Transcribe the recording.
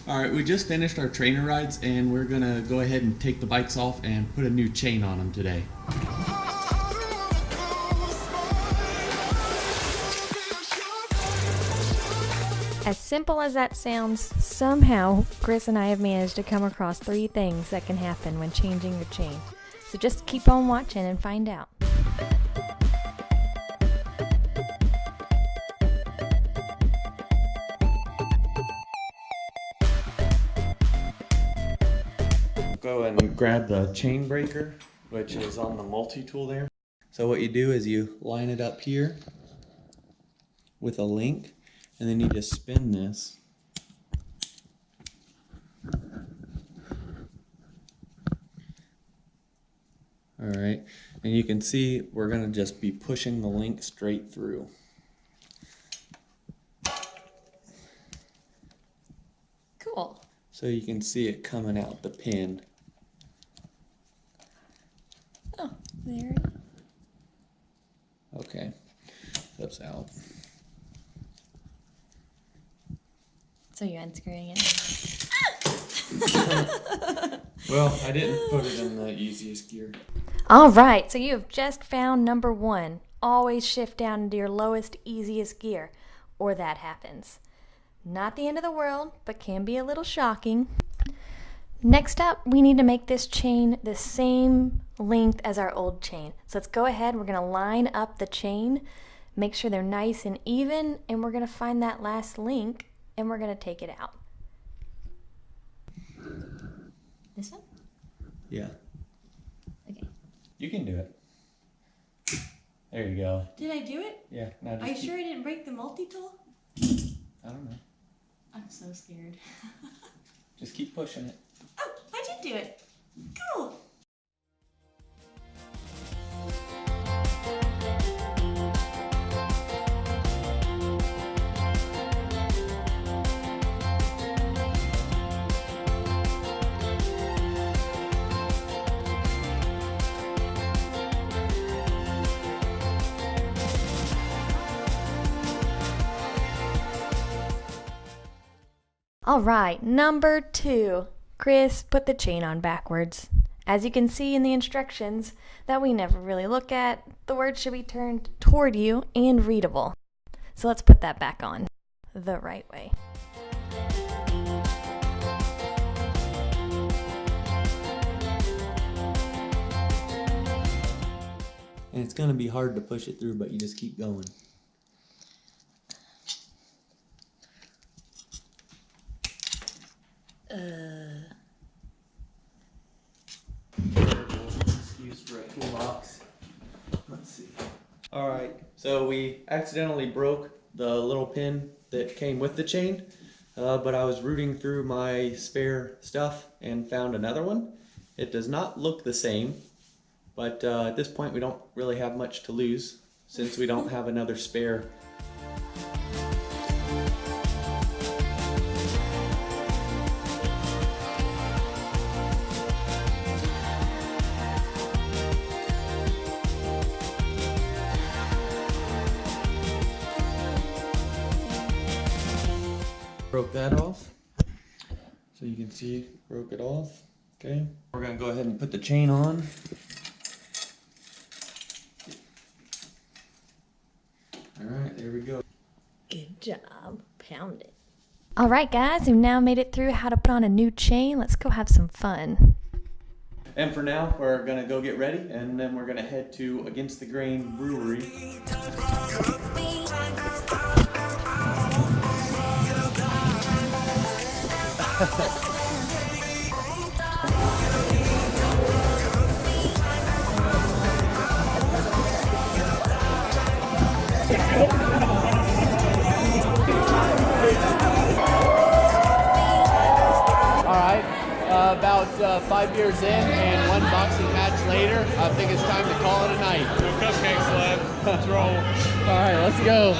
All right, we just finished our trainer rides and we're gonna go ahead and take the bikes off and put a new chain on them today. As simple as that sounds, somehow Chris and I have managed to come across 3 things that can happen when changing your chain. So just keep on watching and find out. Go and grab the chain breaker, which is on the multi-tool there. So what you do is you line it up here with a link, and then you just spin this. All right, and you can see we're gonna just be pushing the link straight through. Cool. So you can see it coming out the pin. Oh, there. Okay, flips out. So you're unscrewing it? Well, I didn't put it in the easiest gear. All right, so you have just found number 1. Always shift down into your lowest, easiest gear, or that happens. Not the end of the world, but can be a little shocking. Next up, we need to make this chain the same length as our old chain. So let's go ahead, we're gonna line up the chain, make sure they're nice and even, and we're gonna find that last link, and we're gonna take it out. This one? Yeah. Okay. You can do it. There you go. Did I do it? Yeah. Now Are you sure I didn't break the multi-tool? I don't know. I'm so scared. Just keep pushing it. Oh, I did do it. Cool. All right, number 2. Chris put the chain on backwards. As you can see in the instructions that we never really look at, the words should be turned toward you and readable. So let's put that back on the right way. And it's gonna be hard to push it through, but you just keep going. Used for a toolbox. Let's see. All right, so we accidentally broke the little pin that came with the chain, but I was rooting through my spare stuff and found another one. It does not look the same, but at this point we don't really have much to lose since we don't have another spare. Broke that off, so you can see broke it off. Okay, we're gonna go ahead and put the chain on. All right, there we go. Good job. Pound it. All right, guys, we've now made it through how to put on a new chain. Let's go have some fun. And for now, we're gonna go get ready, and then we're gonna head to Against the Grain Brewery. About 5 years in and one boxing match later, I think it's time to call it a night. No cupcakes left. Let's roll. All right, let's go.